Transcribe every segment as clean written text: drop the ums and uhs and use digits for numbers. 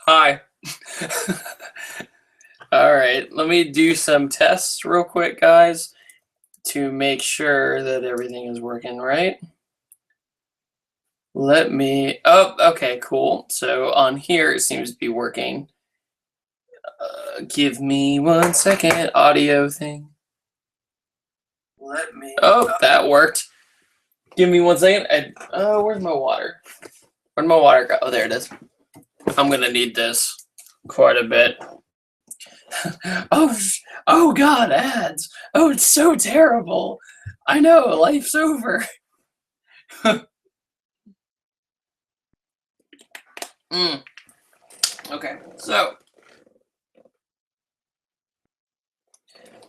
Hi. All right, let me do some tests real quick, guys, to make sure that everything is working right. Oh, okay, cool. So on here, it seems to be working. Give me 1 second, audio thing. Oh, that worked. Give me 1 second. Where's my water? Where'd my water go? Oh, there it is. I'm gonna need this quite a bit. Oh God, ads. Oh, it's so terrible. I know, life's over. Okay, so,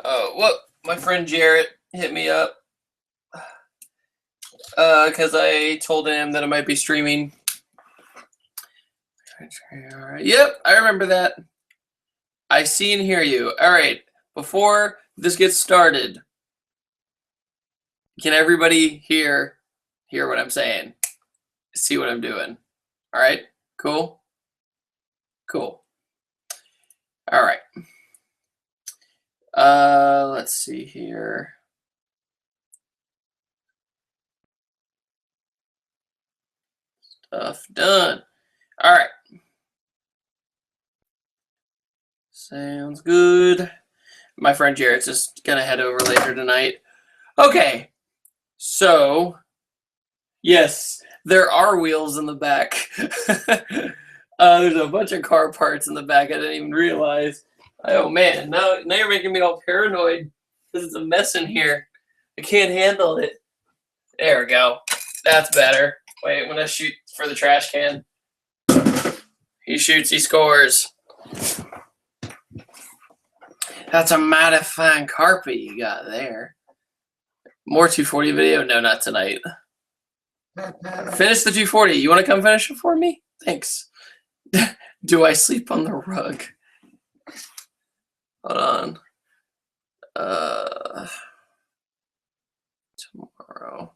well, my friend Jarrett hit me up because I told him that I might be streaming. All right. Yep, I remember that. I see and hear you. All right, before this gets started, can everybody hear what I'm saying? See what I'm doing? All right, cool. Cool. All right. Let's see here. Stuff done. All right. Sounds good. My friend Jarrett's just gonna head over later tonight. Okay. So, yes, there are wheels in the back. There's a bunch of car parts in the back I didn't even realize. Oh man, now you're making me all paranoid. This is a mess in here. I can't handle it. There we go. That's better. Wait, I'm gonna shoot for the trash can. He shoots, he scores. That's a mighty fine carpet you got there. More 240 video? No, not tonight. Finish the 240. You want to come finish it for me? Thanks. Do I sleep on the rug? Hold on. Tomorrow.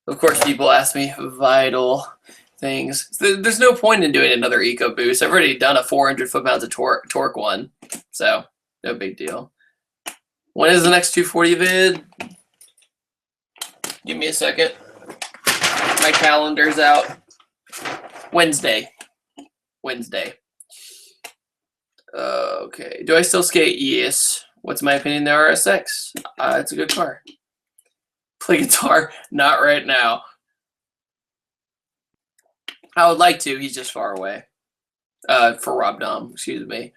Of course, people ask me vital things. There's no point in doing another eco boost. I've already done a 400 foot-pounds of torque one, so no big deal. When is the next 240 vid? Give me a second. My calendar's out. Wednesday. Okay. Do I still skate? Yes. What's my opinion? The RSX. It's a good car. Play guitar? Not right now. I would like to. He's just far away. For Rob Dom, excuse me.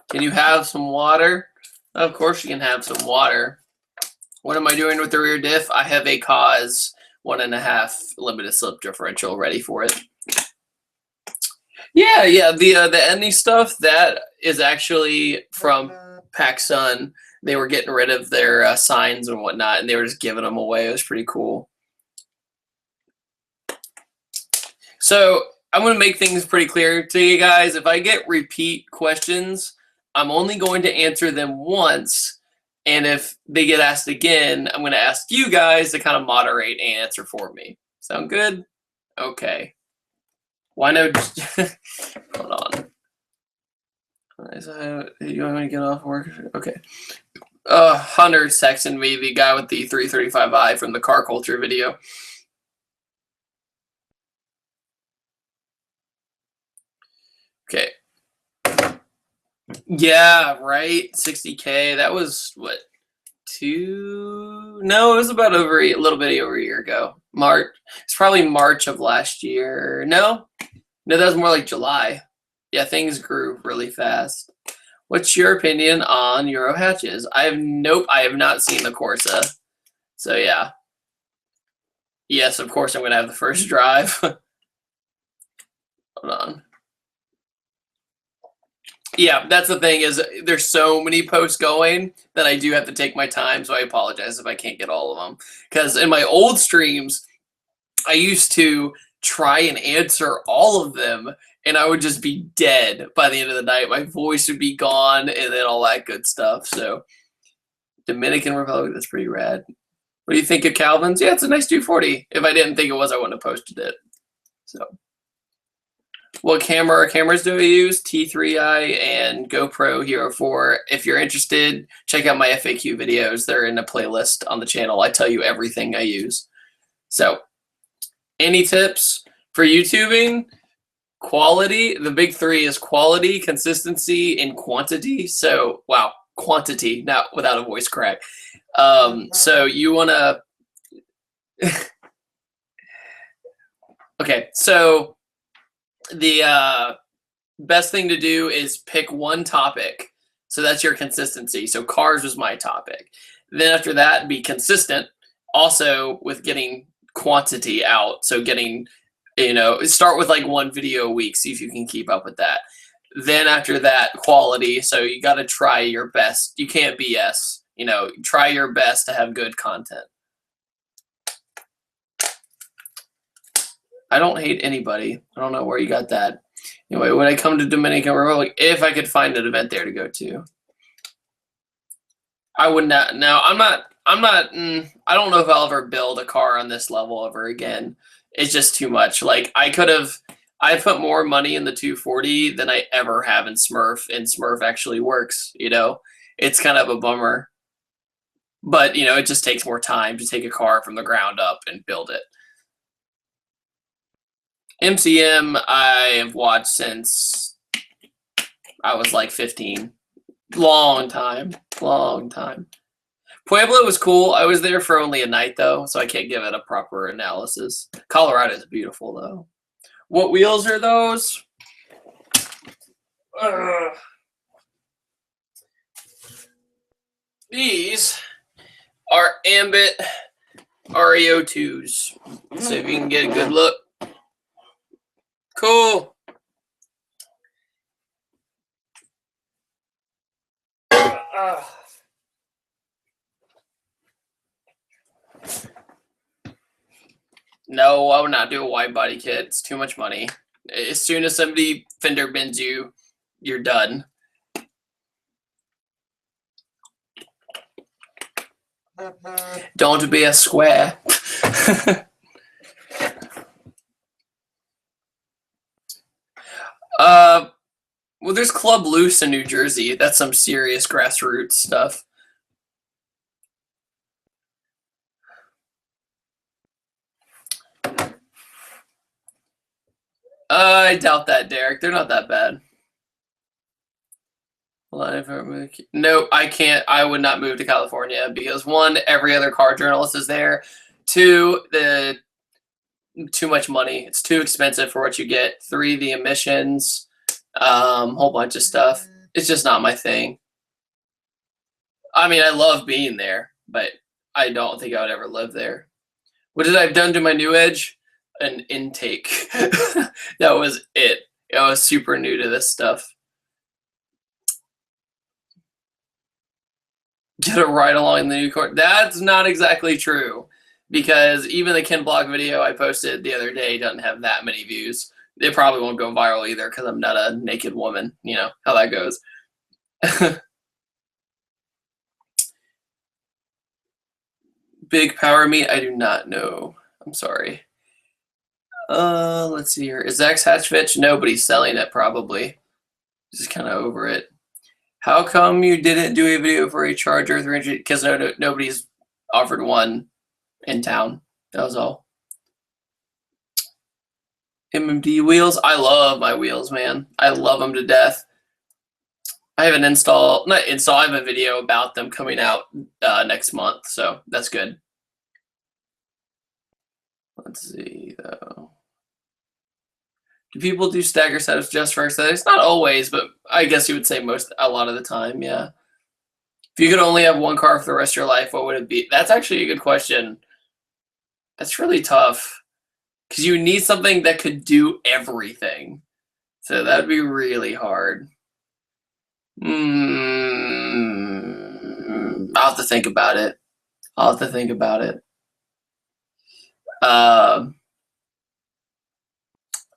Can you have some water? Of course you can have some water. What am I doing with the rear diff? I have a Cause 1.5 limited slip differential ready for it. Yeah, the Any stuff, that is actually from PacSun. They were getting rid of their signs and whatnot, and they were just giving them away. It was pretty cool. So I'm going to make things pretty clear to you guys. If I get repeat questions, I'm only going to answer them once. And if they get asked again, I'm going to ask you guys to kind of moderate and answer for me. Sound good? Okay. Why no? Hold on. You want me to get off work? Okay. Hunter's texting me, the guy with the 335i from the car culture video. Okay. Yeah, right. 60K. That was what? No, it was about a little bit over a year ago. March. It's probably March of last year. No, that was more like July. Yeah, things grew really fast. What's your opinion on Euro hatches? I have not seen the Corsa. So yeah. Yes, of course I'm gonna have the first drive. Hold on. Yeah, that's the thing, is there's so many posts going that I do have to take my time, so I apologize if I can't get all of them. Because in my old streams, I used to try and answer all of them, and I would just be dead by the end of the night. My voice would be gone, and then all that good stuff. So, Dominican Republic, that's pretty rad. What do you think of Calvin's? Yeah, it's a nice 240. If I didn't think it was, I wouldn't have posted it. So, What cameras do I use? T3i and GoPro Hero 4. If you're interested, check out my FAQ videos. They're in a playlist on the channel. I tell you everything I use. So, any tips for YouTubing? Quality. The big three is quality, consistency, and quantity. So, wow, quantity, not without a voice crack. So you want to... Okay, so the best thing to do is pick one topic. So that's your consistency. So cars was my topic. Then after that, be consistent also with getting quantity out. So getting, start with like one video a week. See if you can keep up with that. Then after that, quality. So you got to try your best. You can't BS. Try your best to have good content. I don't hate anybody. I don't know where you got that. Anyway, when I come to Dominican Republic, if I could find an event there to go to, I would not. Now, I'm not. I don't know if I'll ever build a car on this level ever again. It's just too much. Like I put more money in the 240 than I ever have in Smurrf, and Smurrf actually works. It's kind of a bummer, but it just takes more time to take a car from the ground up and build it. MCM, I have watched since I was like 15. Long time. Pueblo was cool. I was there for only a night, though, so I can't give it a proper analysis. Colorado is beautiful, though. What wheels are those? These are Ambit REO2s. So if you can get a good look. Cool. No, I would not do a wide body kit. It's too much money. As soon as somebody fender bends you, you're done. Don't be a square. Well, there's Club Loose in New Jersey. That's some serious grassroots stuff. I doubt that, Derek. They're not that bad. No, I can't. I would not move to California because one, every other car journalist is there. Two, too much money. It's too expensive for what you get. Three, the emissions, whole bunch of stuff. It's just not my thing. I mean, I love being there, but I don't think I would ever live there. What did I have done to my new Edge? An intake. That was it. I was super new to this stuff. Get a ride along the new car. That's not exactly true, because even the Ken Block video I posted the other day doesn't have that many views. It probably won't go viral either because I'm not a naked woman. You know how that goes. Big power meet? I do not know. I'm sorry. Let's see here. Is Zach's Hatchfitch? Nobody's selling it, probably. Just kind of over it. How come you didn't do a video for a Charger 300? Because nobody's offered one in town. That was all. MMD wheels. I love my wheels, man. I love them to death. I have an I have a video about them coming out next month, so that's good. Let's see, though. Do people do stagger setups just for aesthetics? Not always, but I guess you would say a lot of the time, yeah. If you could only have one car for the rest of your life, what would it be? That's actually a good question. That's really tough because you need something that could do everything. So that would be really hard. I'll have to think about it.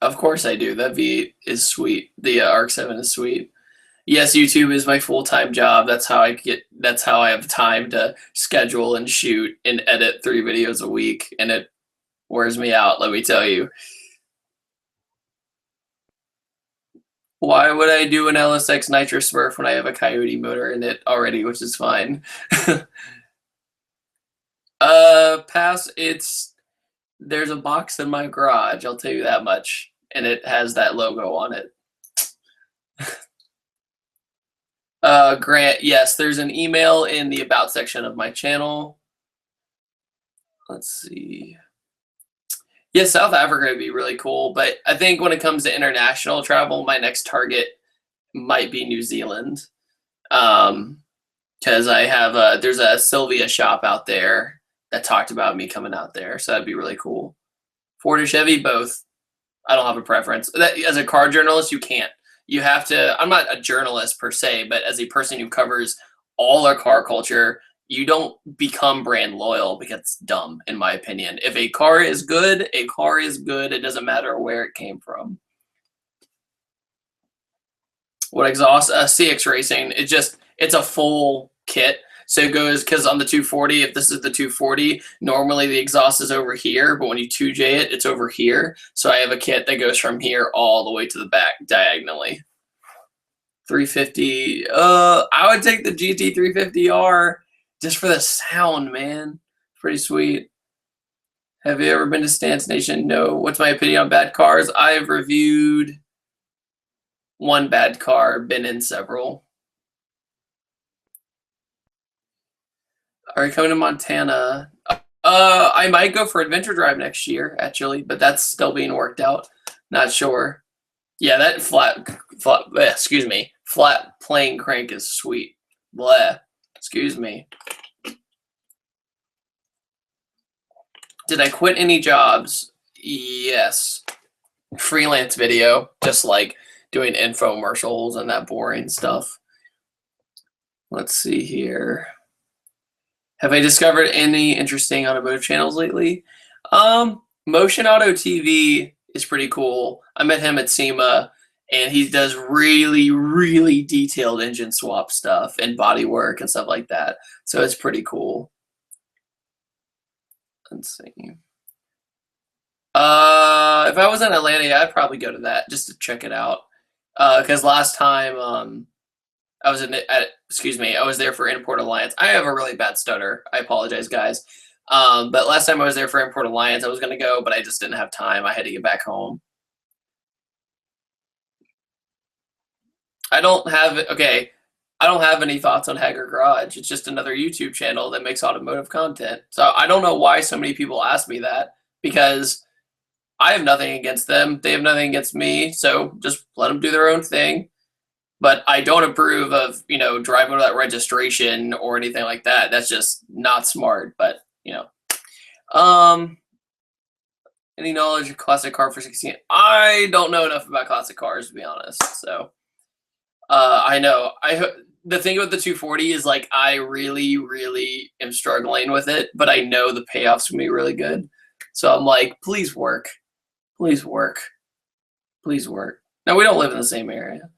Of course I do. That V is sweet. The Arc 7 is sweet. Yes, YouTube is my full-time job. That's how I have time to schedule and shoot and edit 3 videos a week, and it wears me out, let me tell you. Why would I do an LSX Nitro Smurf when I have a Coyote motor in it already, which is fine? Pass. There's a box in my garage, I'll tell you that much, and it has that logo on it. Grant, yes, there's an email in the about section of my channel. Let's see. Yeah, South Africa would be really cool, but I think when it comes to international travel, my next target might be New Zealand. Because I have there's a Sylvia shop out there that talked about me coming out there, so that'd be really cool. Ford or Chevy, both. I don't have a preference. As a car journalist, you can't. You have to. I'm not a journalist per se, but as a person who covers all our car culture, you don't become brand loyal because it's dumb, in my opinion. If a car is good, a car is good. It doesn't matter where it came from. What exhaust? CX Racing. It's a full kit. So it goes, because on the 240, if this is the 240, normally the exhaust is over here, but when you 2J it, it's over here. So I have a kit that goes from here all the way to the back diagonally. 350. I would take the GT 350R just for the sound, man. Pretty sweet. Have you ever been to Stance Nation? No. What's my opinion on bad cars? I've reviewed one bad car, been in several. Are you coming to Montana? I might go for Adventure Drive next year, actually, but that's still being worked out. Not sure. Yeah, that flat plane crank is sweet. Bleh. Excuse me. Did I quit any jobs? Yes. Freelance video, just like doing infomercials and that boring stuff. Let's see here. Have I discovered any interesting automotive channels lately? Motion Auto TV is pretty cool. I met him at SEMA, and he does really, really detailed engine swap stuff and body work and stuff like that. So it's pretty cool. Let's see. If I was in Atlanta, I'd probably go to that just to check it out. Because last time I was I was there for Import Alliance. I have a really bad stutter. I apologize, guys. But last time I was there for Import Alliance, I was going to go, but I just didn't have time. I had to get back home. I don't have any thoughts on Hager Garage. It's just another YouTube channel that makes automotive content. So I don't know why so many people ask me that, because I have nothing against them. They have nothing against me. So just let them do their own thing. But I don't approve of, driving without registration or anything like that. That's just not smart. But, any knowledge of classic car for 16? I don't know enough about classic cars, to be honest. So, I know. The thing with the 240 is, like, I really, really am struggling with it, but I know the payoff's gonna be really good. So I'm like, please work. Please work. Please work. Now, we don't live in the same area.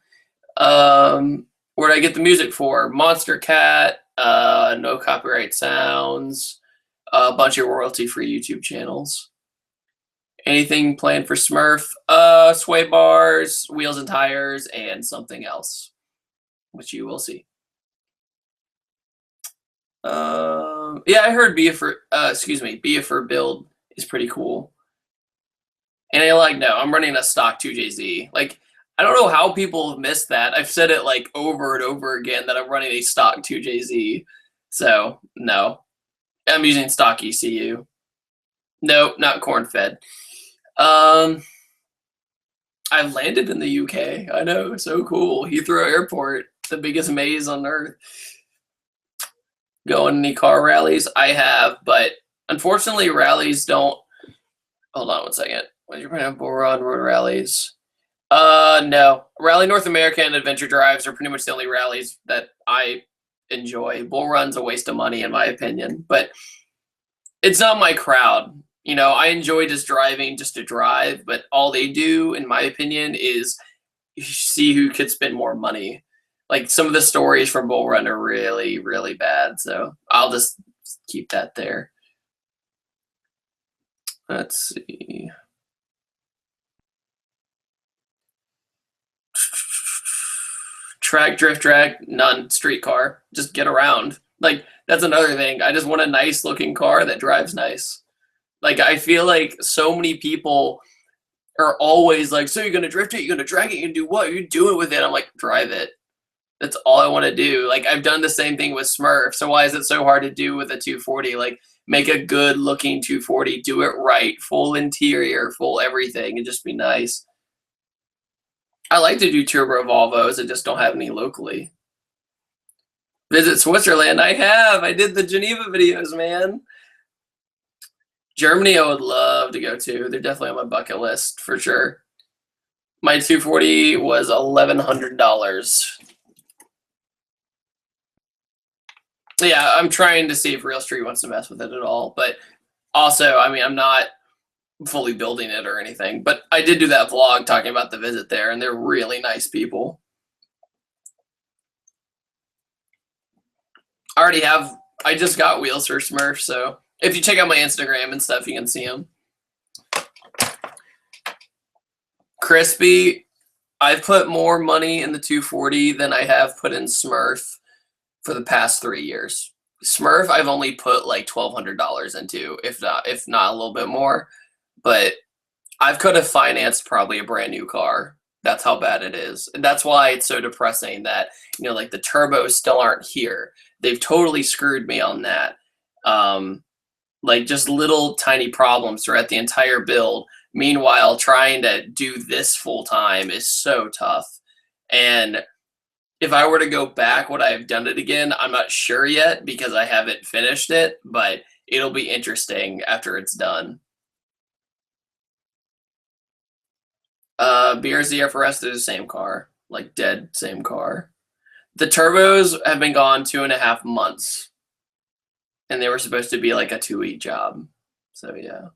Where'd I get the music for? Monster Cat, No Copyright Sounds, a bunch of royalty-free YouTube channels. Anything planned for Smurrf? Sway bars, wheels and tires, and something else, which you will see. Yeah, I heard BF build is pretty cool. And I'm running a stock 2JZ. Like, I don't know how people have missed that. I've said it like over and over again that I'm running a stock 2JZ. So, no. I'm using stock ECU. No, not corn-fed. I've landed in the UK. I know, so cool. Heathrow Airport, the biggest maze on earth. Going any car rallies? I have, but unfortunately rallies don't. Hold on one second. What's your plan on Bull Run road rallies? No. Rally North America and Adventure Drives are pretty much the only rallies that I enjoy. Bull Run's a waste of money, in my opinion, but it's not my crowd. I enjoy just driving just to drive, but all they do, in my opinion, is see who could spend more money. Like, some of the stories from Bull Run are really, really bad, so I'll just keep that there. Let's see. Track, drift, drag, none. Street car. Just get around. Like, that's another thing. I just want a nice looking car that drives nice. Like, I feel like so many people are always like, so you're going to drift it? You're going to drag it? You're going to do what? You're doing with it? I'm like, drive it. That's all I want to do. Like, I've done the same thing with Smurrf. So why is it so hard to do with a 240? Like, make a good looking 240. Do it right. Full interior, full everything, and just be nice. I like to do turbo Volvos. I just don't have any locally. Visit Switzerland. I have. I did the Geneva videos, man. Germany, I would love to go to. They're definitely on my bucket list for sure. My 240 was $1,100. Yeah, I'm trying to see if Real Street wants to mess with it at all. But also, I mean, I'm not fully building it or anything. But I did do that vlog talking about the visit there, and they're really nice people. I just got wheels for Smurf, so if you check out my Instagram and stuff, you can see them. Crispy, I've put more money in the 240 than I have put in Smurf for the past 3 years. Smurf, I've only put like $1,200 into, if not a little bit more. But I could have financed probably a brand new car. That's how bad it is. And that's why it's so depressing that, you know, like the turbos still aren't here. They've totally screwed me on that. Like just little tiny problems throughout the entire build. Meanwhile, trying to do this full time is so tough. And if I were to go back, would I have done it again? I'm not sure yet because I haven't finished it, but it'll be interesting after it's done. BRZ FRS is the same car, like dead same car. The turbos have been gone 2.5 months, and they were supposed to be like a 2-week job. So yeah.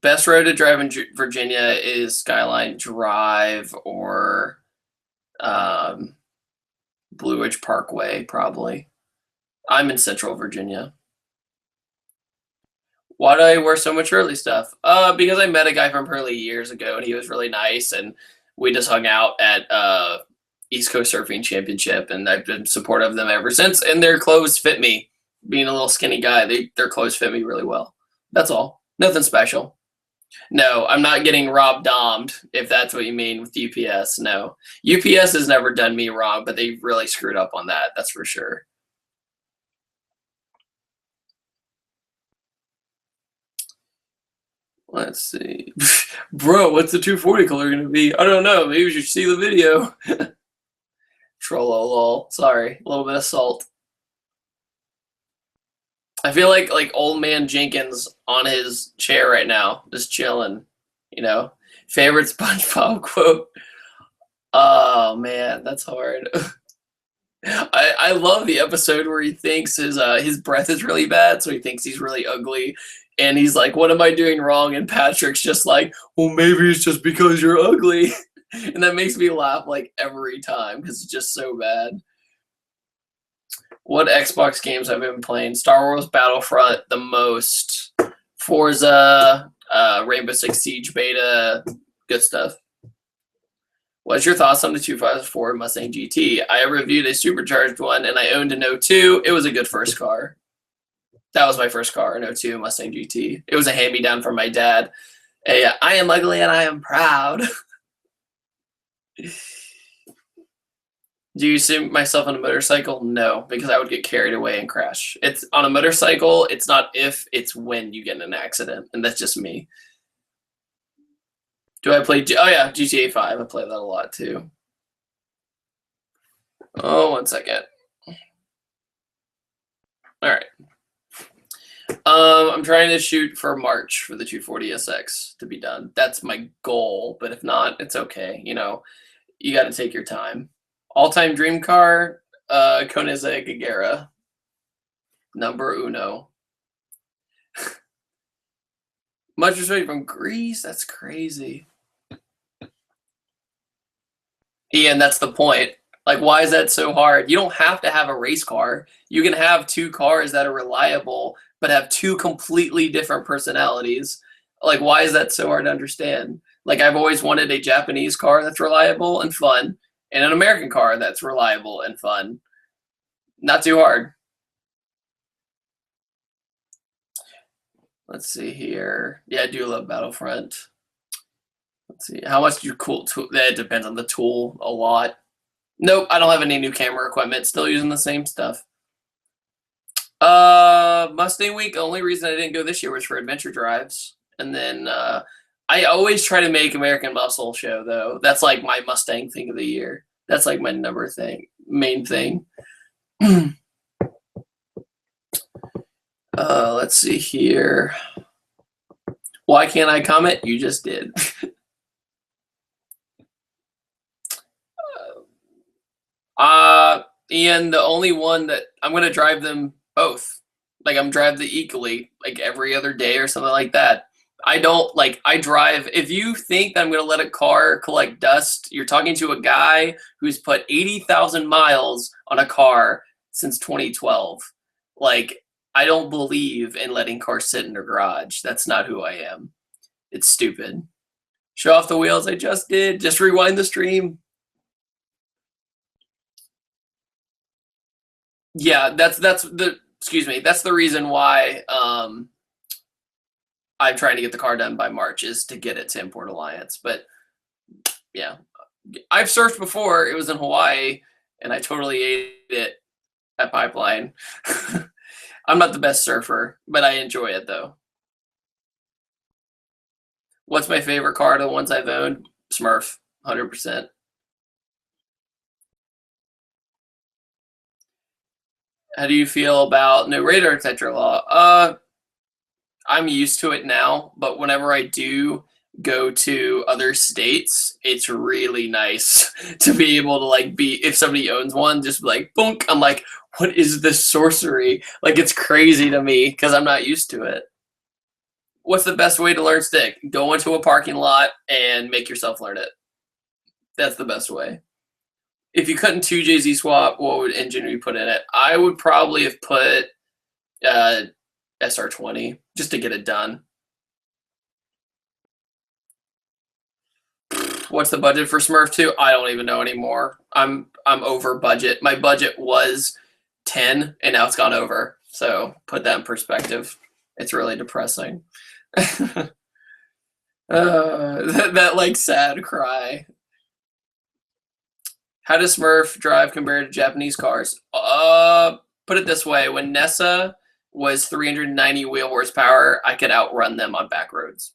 Best road to drive in Virginia is Skyline Drive or Blue Ridge Parkway, probably. I'm in Central Virginia. Why do I wear so much Hurley stuff? Because I met a guy from Hurley years ago, and he was really nice, and we just hung out at East Coast Surfing Championship, and I've been supportive of them ever since, and their clothes fit me. Being a little skinny guy, their clothes fit me really well. That's all. Nothing special. No, I'm not getting rob-domed, if that's what you mean with UPS. No. UPS has never done me wrong, but they really screwed up on that. That's for sure. Let's see. Bro, what's the 240 color going to be? I don't know. Maybe you should see the video. Trollolol. Sorry. A little bit of salt. I feel like old man Jenkins on his chair right now, just chilling, you know. Favorite SpongeBob quote. Oh man, that's hard. I love the episode where he thinks his breath is really bad, so he thinks he's really ugly, and he's like, "What am I doing wrong?" And Patrick's just like, "Well, maybe it's just because you're ugly," and that makes me laugh like every time because it's just so bad. What Xbox games have I been playing? Star Wars Battlefront the most. Forza, Rainbow Six Siege beta, good stuff. What's your thoughts on the 254 Mustang GT? I reviewed a supercharged one, and I owned an 02. It was a good first car. That was my first car, an 02 Mustang GT. It was a hand-me-down from my dad. I am ugly and I am proud. Do you see myself on a motorcycle? No, because I would get carried away and crash. It's on a motorcycle, it's not if, it's when you get in an accident, and that's just me. Do I play? Oh yeah, GTA 5. I play that a lot too. Oh, 1 second. All right. I'm trying to shoot for March for the 240 SX to be done. That's my goal, but if not, it's okay. You know, you got to take your time. All-time dream car, Koenigsegg Agera. Number uno. Much respect from Greece? That's crazy. Ian, that's the point. Like, why is that so hard? You don't have to have a race car. You can have 2 cars that are reliable, but have 2 completely different personalities. Like, why is that so hard to understand? Like, I've always wanted a Japanese car that's reliable and fun, and an American car that's reliable and fun. Not too hard. Let's see here. Yeah, I do love Battlefront. Let's see. How much do you cool? That depends on the tool a lot. Nope, I don't have any new camera equipment. Still using the same stuff. Mustang Week. The only reason I didn't go this year was for adventure drives. And then I always try to make American Muscle Show though. That's like my Mustang thing of the year. That's like my main thing. Let's see here. Why can't I comment? You just did. Ian, the only one that I'm gonna drive them both. Like I'm drive the equally, like every other day or something like that. I don't like I drive. If you think that I'm gonna let a car collect dust, you're talking to a guy who's put 80,000 miles on a car since 2012. Like I don't believe in letting cars sit in their garage. That's not who I am. It's stupid. Show off the wheels. I just did. Just rewind the stream. Yeah, that's the excuse me. That's the reason why I'm trying to get the car done by March is to get it to Import Alliance. But yeah, I've surfed before. It was in Hawaii, and I totally ate it at Pipeline. I'm not the best surfer, but I enjoy it though. What's my favorite car? The ones I've owned, Smurrf, 100%. How do you feel about no radar detector law? I'm used to it now, but whenever I do go to other states, it's really nice to be able to like be if somebody owns one, just be like boonk. I'm like, what is this sorcery? Like it's crazy to me because I'm not used to it. What's the best way to learn stick? Go into a parking lot and make yourself learn it. That's the best way. If you couldn't 2JZ swap, what would engine you put in it? I would probably have put SR20 just to get it done. What's the budget for Smurf 2? I don't even know anymore. I'm over budget. My budget was 10 and now it's gone over. So put that in perspective. It's really depressing. that like sad cry. How does Smurf drive compared to Japanese cars? Put it this way: when Nessa was 390 wheel horsepower, I could outrun them on back roads.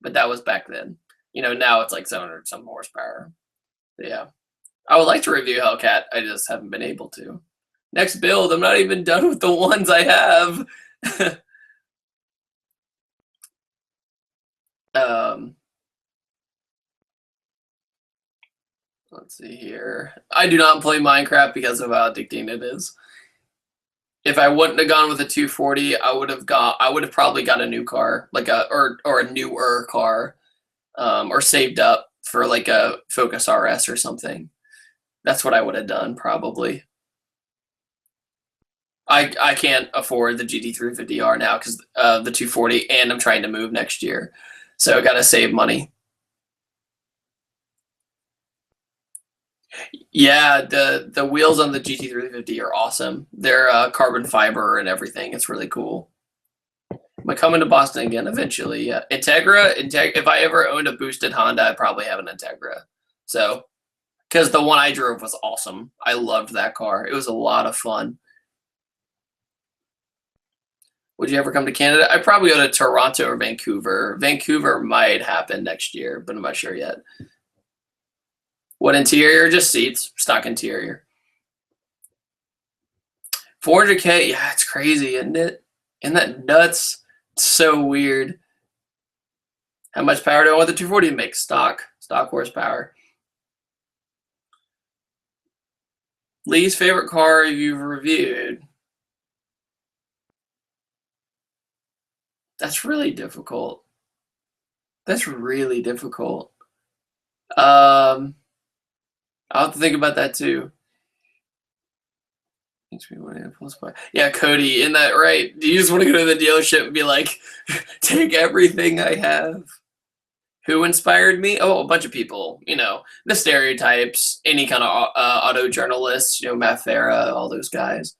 But that was back then. You know, now it's like 700 some horsepower. But yeah, I would like to review Hellcat. I just haven't been able to. Next build, I'm not even done with the ones I have. Let's see here. I do not play Minecraft because of how addicting it is. If I wouldn't have gone with a 240, I would have probably got a new car, like or a newer car, or saved up for like a Focus RS or something. That's what I would have done probably. I can't afford the GT350R now because the 240, and I'm trying to move next year, so I got to save money. Yeah, the wheels on the GT350 are awesome. They're carbon fiber and everything. It's really cool. I'm coming to Boston again eventually. Yeah, Integra. If I ever owned a boosted Honda, I'd probably have an Integra. So, because the one I drove was awesome. I loved that car. It was a lot of fun. Would you ever come to Canada? I'd probably go to Toronto or Vancouver. Vancouver might happen next year, but I'm not sure yet. What interior? Just seats, stock interior. 400K, yeah, it's crazy, isn't it? Isn't that nuts? It's so weird. How much power do I want the 240 to make? Stock horsepower. Lee's favorite car you've reviewed? That's really difficult. That's really difficult. I'll have to think about that too. Yeah, Cody, isn't that right? Do you just want to go to the dealership and be like, take everything I have? Who inspired me? Oh, a bunch of people. You know, the stereotypes, any kind of auto journalists, you know, Matt Farah, all those guys.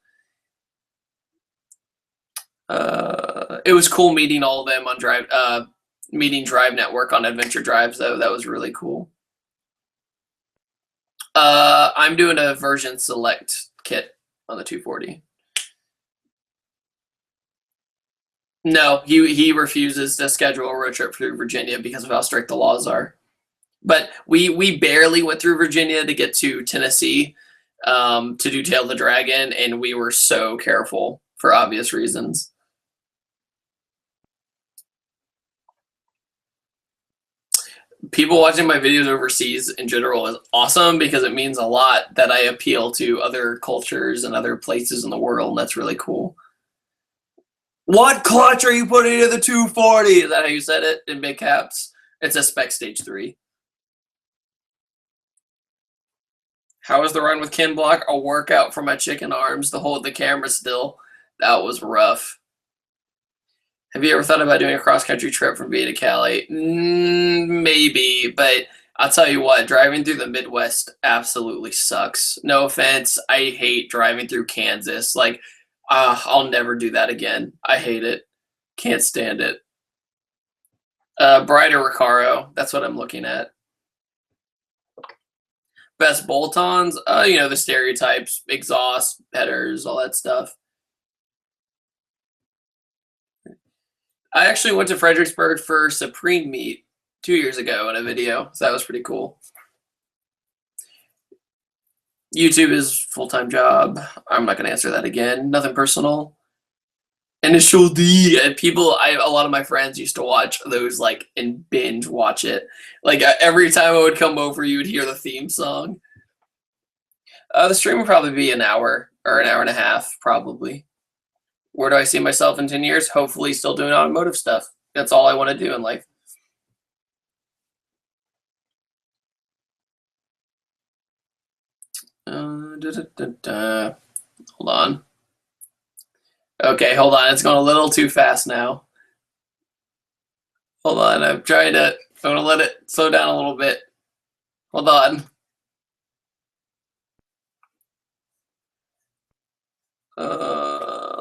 It was cool meeting all of them on meeting Drive Network on adventure drives, though. That was really cool. I'm doing a version select kit on the 240. No, he refuses to schedule a road trip through Virginia because of how strict the laws are. But we barely went through Virginia to get to Tennessee to do Tail of the Dragon, and we were so careful for obvious reasons. People watching my videos overseas in general is awesome because it means a lot that I appeal to other cultures and other places in the world, and that's really cool. What clutch are you putting in the 240? Is that how you said it in big caps? It's a spec stage 3. How was the run with Ken Block? A workout for my chicken arms to hold the camera still. That was rough. Have you ever thought about doing a cross-country trip from VA to Cali? Maybe, but I'll tell you what, driving through the Midwest absolutely sucks. No offense, I hate driving through Kansas. Like, I'll never do that again. I hate it. Can't stand it. Brighter Recaro, that's what I'm looking at. Best bolt-ons, you know, the stereotypes, exhaust, headers, all that stuff. I actually went to Fredericksburg for Supreme Meet 2 years ago in a video, so that was pretty cool. YouTube is full-time job. I'm not going to answer that again. Nothing personal. Initial D. And a lot of my friends used to watch those like and binge watch it. Like every time I would come over, you would hear the theme song. The stream would probably be an hour or an hour and a half, probably. Where do I see myself in 10 years? Hopefully still doing automotive stuff. That's all I want to do in life. Hold on. Okay, hold on. It's going a little too fast now. Hold on. I'm going to let it slow down a little bit. Hold on.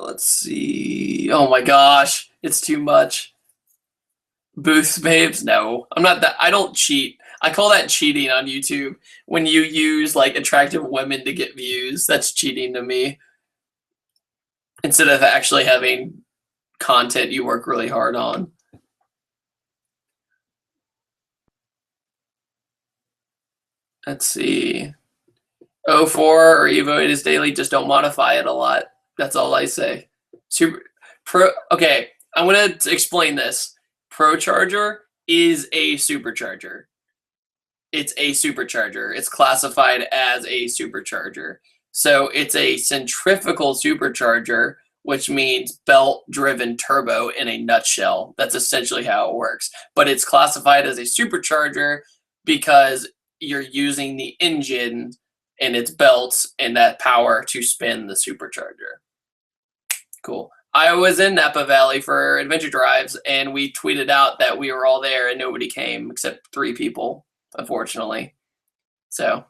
Let's see. Oh my gosh. It's too much. Booths, babes? No. I'm not that. I don't cheat. I call that cheating on YouTube. When you use like attractive women to get views, that's cheating to me. Instead of actually having content you work really hard on. Let's see. 04 or Evo 8 is daily. Just don't modify it a lot. That's all I say. Okay, I'm going to explain this. Pro Charger is a supercharger. It's a supercharger. It's classified as a supercharger. So it's a centrifugal supercharger, which means belt-driven turbo in a nutshell. That's essentially how it works. But it's classified as a supercharger because you're using the engine and its belts and that power to spin the supercharger. Cool. I was in Napa Valley for adventure drives, and we tweeted out that we were all there and nobody came except 3 people, unfortunately. So.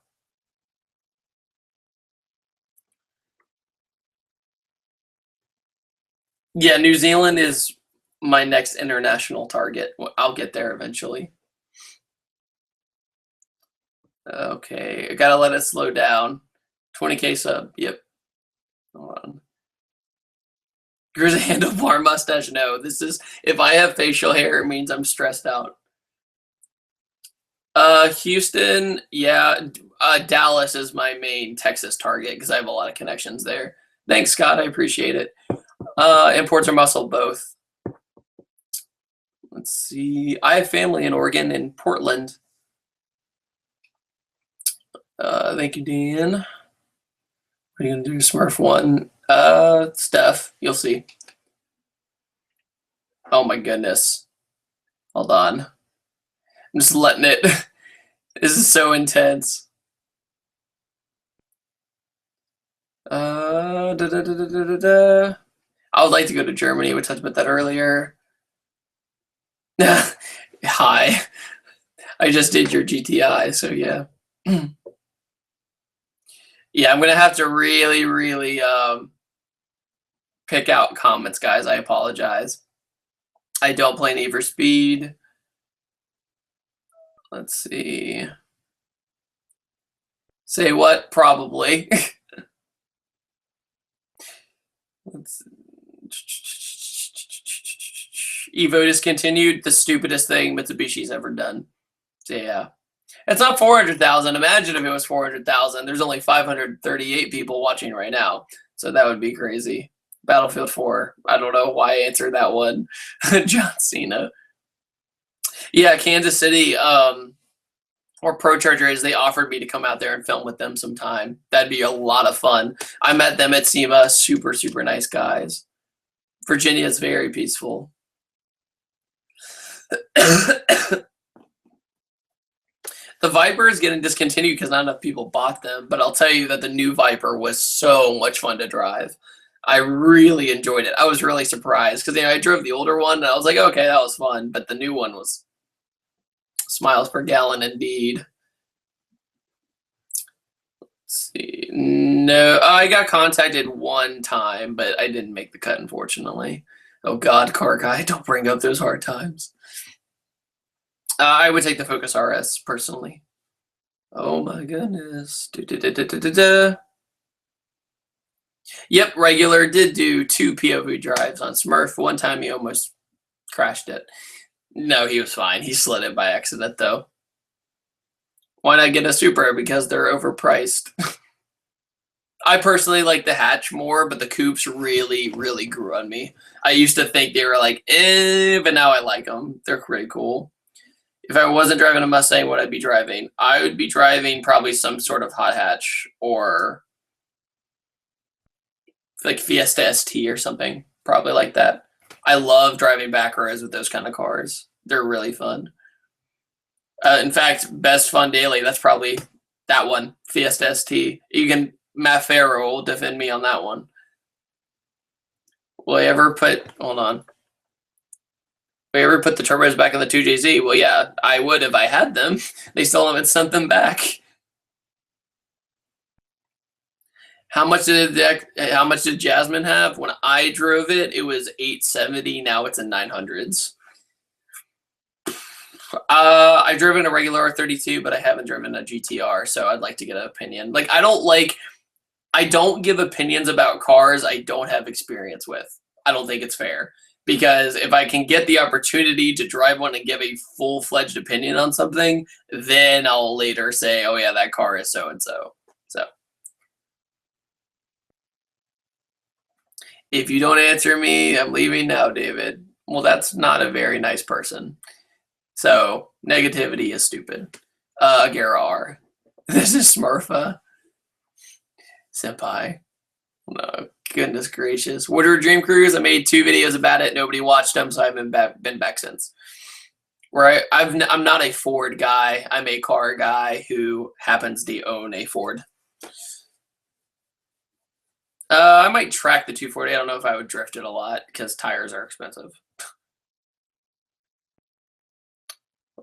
Yeah, New Zealand is my next international target. I'll get there eventually. Okay, I gotta let it slow down. 20K sub, yep. Hold on. Here's a handlebar mustache. No, this is, if I have facial hair, it means I'm stressed out. Houston, yeah. Dallas is my main Texas target because I have a lot of connections there. Thanks, Scott. I appreciate it. Imports or muscle, both. Let's see. I have family in Oregon and Portland. Thank you, Dan. What are you gonna do, Smurf 1? Steph, you'll see. Oh my goodness. Hold on. I'm just letting it. This is so intense. I would like to go to Germany. We talked about that earlier. Hi. I just did your GTI, so yeah. Yeah, I'm gonna have to really, really pick out comments, guys. I apologize. I don't play Need for Speed. Let's see. Say what? Probably. Let's... Evo discontinued, the stupidest thing Mitsubishi's ever done. So yeah. It's not 400,000. Imagine if it was 400,000. There's only 538 people watching right now. So that would be crazy. Battlefield 4. I don't know why I answered that one. John Cena. Yeah, Kansas City, or Pro Chargers, they offered me to come out there and film with them sometime. That'd be a lot of fun. I met them at SEMA. Super, super nice guys. Virginia is very peaceful. The Viper is getting discontinued because not enough people bought them, but I'll tell you that the new Viper was so much fun to drive. I really enjoyed it. I was really surprised because I drove the older one and I was like, okay, that was fun, but the new one was smiles per gallon indeed. Let's see. No, I got contacted one time, but I didn't make the cut, unfortunately. Oh God, car guy, don't bring up those hard times. I would take the Focus RS personally. Oh my goodness. Yep, regular did do 2 POV drives on Smurrf. One time he almost crashed it. No, he was fine. He slid it by accident though. Why not get a Supra? Because they're overpriced. I personally like the hatch more, but the coupes really, really grew on me. I used to think they were like, but now I like them. They're pretty cool. If I wasn't driving a Mustang, what would I be driving? I would be driving probably some sort of hot hatch or like Fiesta ST or something. Probably like that. I love driving back roads with those kind of cars. They're really fun. In fact, best fun daily, that's probably that one, Fiesta ST. You can, Matt Farrow will defend me on that one. Will I ever put, hold on. Will I ever put the turbos back in the 2JZ? Well, yeah, I would if I had them. They still haven't sent them back. How much did Jasmine have? When I drove it, it was 870. Now it's in 900s. I driven a regular R32, but I haven't driven a GTR, so I'd like to get an opinion. Like, I don't give opinions about cars I don't have experience with. I don't think it's fair. Because if I can get the opportunity to drive one and give a full-fledged opinion on something, then I'll later say, oh yeah, that car is so-and-so. So. If you don't answer me, I'm leaving now, David. Well, that's not a very nice person. So, negativity is stupid. Gara R. This is Smurfa. Senpai. No, goodness gracious. Woodward Dream Cruise, I made 2 videos about it. Nobody watched them, so I haven't been back since. Right? I'm not a Ford guy. I'm a car guy who happens to own a Ford. I might track the 240. I don't know if I would drift it a lot because tires are expensive.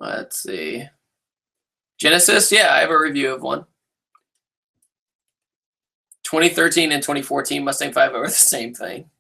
Let's see. Genesis, yeah, I have a review of one. 2013 and 2014 Mustang 5 are the same thing.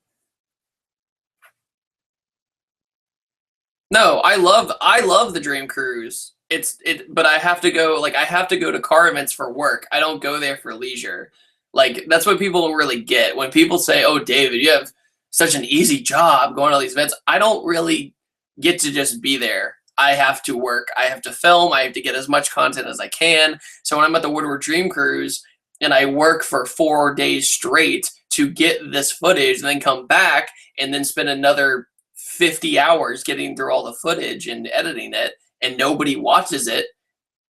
No, I love the Dream Cruise. But I have to go to car events for work. I don't go there for leisure. Like, that's what people don't really get. When people say, oh, David, you have such an easy job going to all these events, I don't really get to just be there. I have to work. I have to film. I have to get as much content as I can. So when I'm at the Woodward Dream Cruise and I work for 4 days straight to get this footage and then come back and then spend another 50 hours getting through all the footage and editing it and nobody watches it,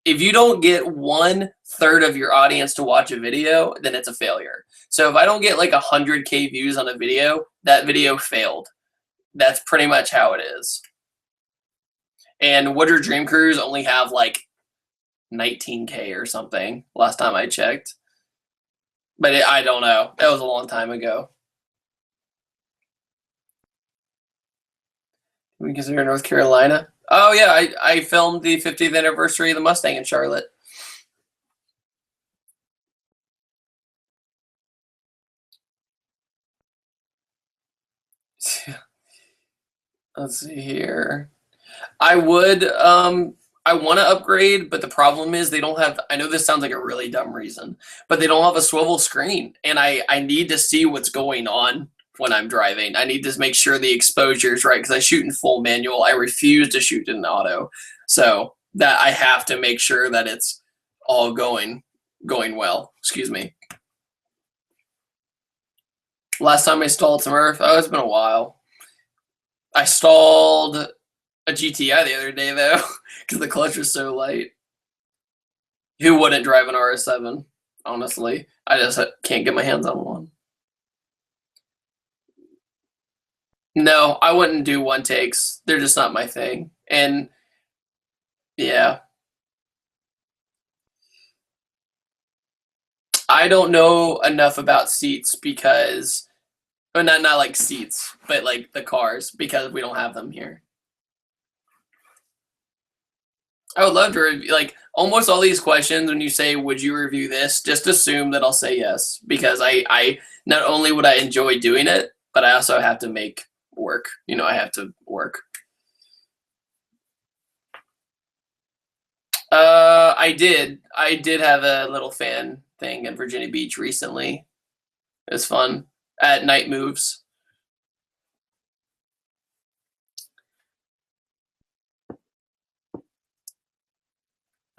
if you don't get 1/3 of your audience to watch a video, then it's a failure. So if I don't get like 100K views on a video, that video failed. That's pretty much how it is. And Woodward Dream Cruise only have like 19K or something last time I checked. But I don't know. That was a long time ago. We consider North Carolina. Oh yeah, I filmed the 50th anniversary of the Mustang in Charlotte. Let's see here. I would I want to upgrade, but the problem is they don't have, I know this sounds like a really dumb reason, but they don't have a swivel screen, and I need to see what's going on when I'm driving. I need to make sure the exposure is right because I shoot in full manual. I refuse to shoot in auto. So that I have to make sure that it's all going well. Excuse me. Last time I stalled Smurrf, oh, it's been a while. I stalled a GTI the other day though, because the clutch was so light. Who wouldn't drive an RS7? Honestly, I just can't get my hands on one. No, I wouldn't do one takes. They're just not my thing. And yeah, I don't know enough about seats because, but not like seats, but like the cars because we don't have them here. I would love to review, like almost all these questions when you say, would you review this? Just assume that I'll say yes because I not only would I enjoy doing it, but I also have to make work. You know, I have to work. I did have a little fan thing in Virginia Beach recently. It was fun at Night Moves.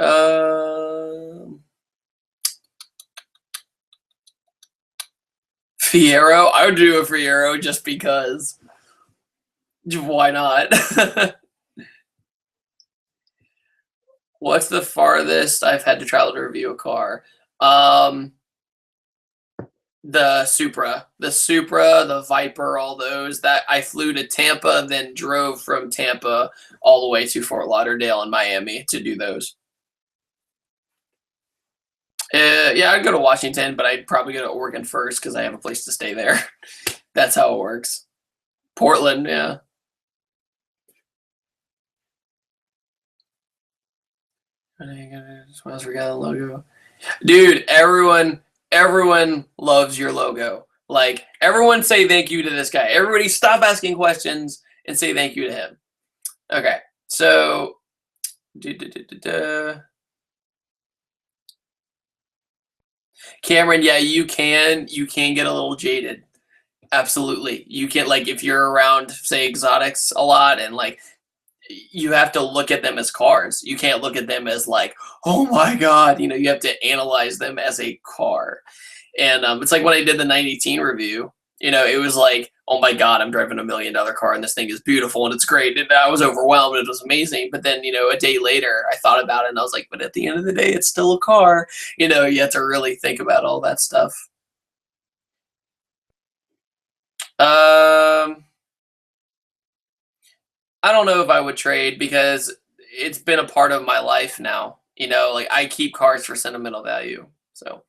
Um, Fiero. I would do a Fiero just because. Why not? What's the farthest I've had to travel to review a car? Um, the Supra, the Viper, all those. That I flew to Tampa, then drove from Tampa all the way to Fort Lauderdale and Miami to do those. Yeah, I'd go to Washington, but I'd probably go to Oregon first because I have a place to stay there. That's how it works. Portland, yeah. Smiles Regatta logo. Dude, everyone loves your logo. Like everyone say thank you to this guy. Everybody stop asking questions and say thank you to him. Okay. So Cameron, yeah, you can get a little jaded. Absolutely. You can, like, if you're around say exotics a lot and like you have to look at them as cars. You can't look at them as like, oh my god, you know, you have to analyze them as a car. And it's like when I did the 918 review, you know, it was like, oh my god, I'm driving $1 million car and this thing is beautiful and it's great. And I was overwhelmed. It was amazing. But then, you know, a day later, I thought about it and I was like, but at the end of the day, it's still a car. You know, you have to really think about all that stuff. Um, I don't know if I would trade because it's been a part of my life now. You know, like I keep cars for sentimental value. So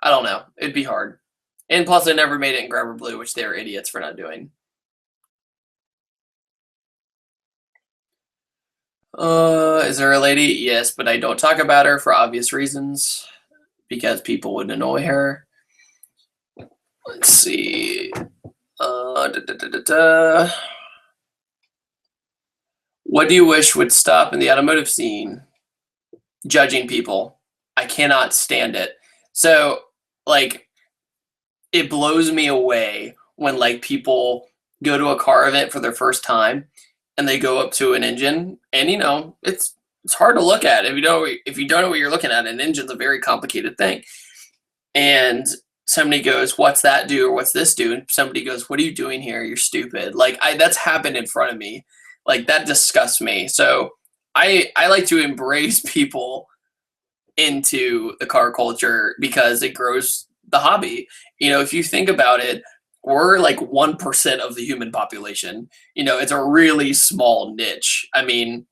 I don't know. It'd be hard. And plus, I never made it in Grabber Blue, which they were idiots for not doing. Is there a lady? Yes, but I don't talk about her for obvious reasons because people would annoy her. Let's see. What do you wish would stop in the automotive scene? Judging people. I cannot stand it. So, like, it blows me away when like people go to a car event for their first time and they go up to an engine and you know it's hard to look at if you don't know what you're looking at. An engine's a very complicated thing, and somebody goes, "What's that do?" or "What's this do?" and somebody goes, "What are you doing here? You're stupid." Like that's happened in front of me. Like that disgusts me. So I like to embrace people into the car culture because it grows the hobby. You know, if you think about it, we're like 1% of the human population. You know, it's a really small niche. I mean,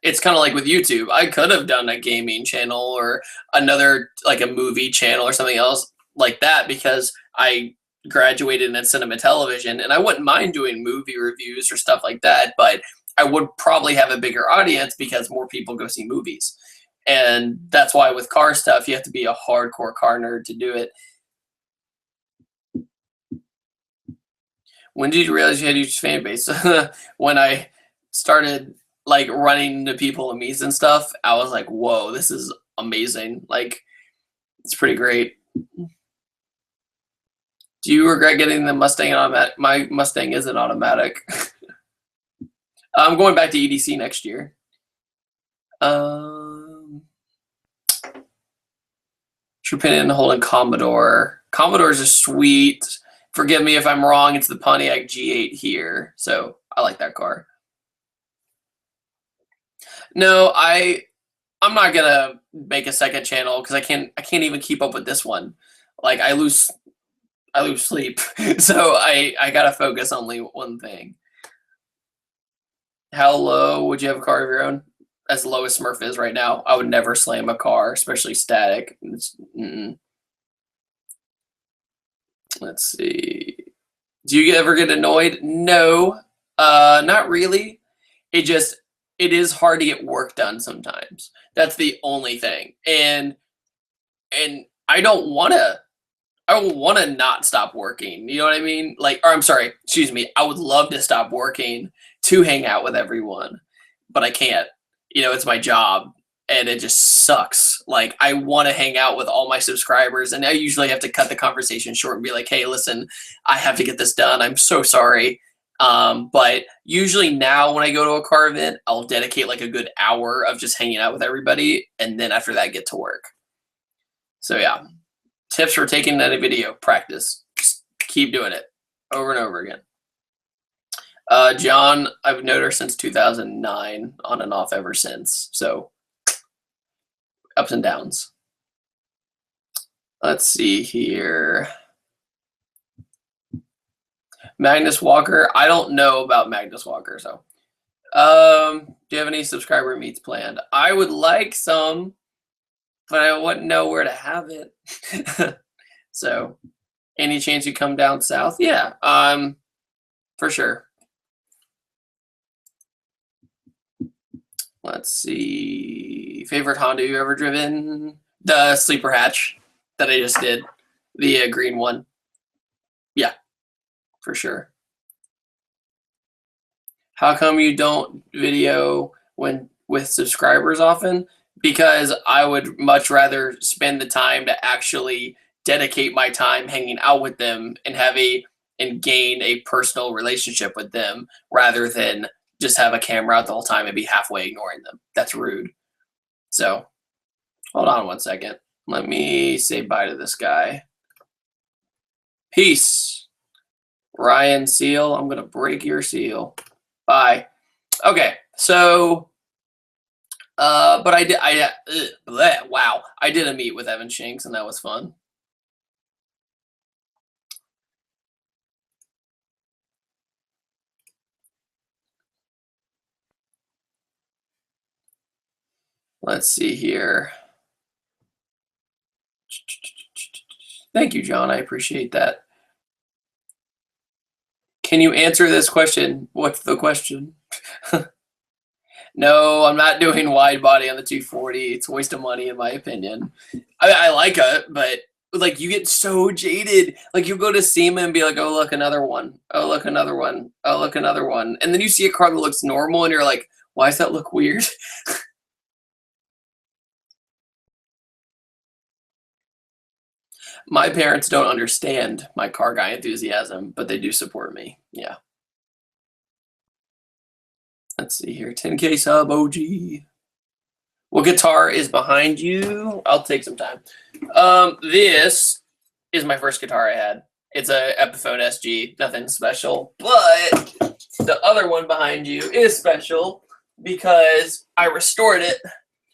it's kind of like with YouTube. I could have done a gaming channel or another, like a movie channel or something else like that because I graduated in cinema television and I wouldn't mind doing movie reviews or stuff like that. But I would probably have a bigger audience because more people go see movies. And that's why with car stuff, you have to be a hardcore car nerd to do it. When did you realize you had a huge fan base? When I started like running into people and meets and stuff, I was like, whoa, this is amazing. Like, it's pretty great. Do you regret getting the Mustang automatic? My Mustang isn't automatic. I'm going back to EDC next year. True opinion holding Commodore. Commodore's a sweet. Forgive me if I'm wrong. It's the Pontiac G8 here, so I like that car. No, I'm not gonna make a second channel because I can't even keep up with this one. Like I lose sleep, so I gotta focus on only one thing. How low would you have a car of your own? As low as Smurrf is right now, I would never slam a car, especially static. Let's see. Do you ever get annoyed? No, not really. It is hard to get work done sometimes. That's the only thing. And I don't want to not stop working. You know what I mean? Like, or I'm sorry, excuse me. I would love to stop working to hang out with everyone, but I can't. You know, it's my job and it just sucks. Like, I want to hang out with all my subscribers and I usually have to cut the conversation short and be like, hey, listen, I have to get this done. I'm so sorry. But usually now when I go to a car event, I'll dedicate like a good hour of just hanging out with everybody. And then after that, get to work. So yeah, tips for taking that video, practice, just keep doing it over and over again. John, I've known her since 2009, on and off ever since. So ups and downs. Let's see here. Magnus Walker. I don't know about Magnus Walker. So, do you have any subscriber meets planned? I would like some, but I wouldn't know where to have it. So, any chance you come down south? Yeah, for sure. Let's see. Favorite Honda you ever driven? The sleeper hatch that I just did. The green one. Yeah, for sure. How come you don't video when with subscribers often? Because I would much rather spend the time to actually dedicate my time hanging out with them and gain a personal relationship with them rather than just have a camera out the whole time and be halfway ignoring them. That's rude. So hold on one second. Let me say bye to this guy. Peace. Ryan Seal, I'm gonna break your seal. Bye. Okay, so but wow, I did a meet with Evan Shanks and that was fun. Let's see here. Thank you, John. I appreciate that. Can you answer this question? What's the question? No, I'm not doing wide body on the 240. It's a waste of money, in my opinion. I like it, but like you get so jaded. Like you go to SEMA and be like, oh, look, another one. Oh, look, another one. Oh, look, another one. And then you see a car that looks normal and you're like, why does that look weird? My parents don't understand my car guy enthusiasm, but they do support me. Yeah. Let's see here. 10K sub OG. What guitar is behind you? I'll take some time. This is my first guitar I had. It's a Epiphone SG. Nothing special. But the other one behind you is special because I restored it.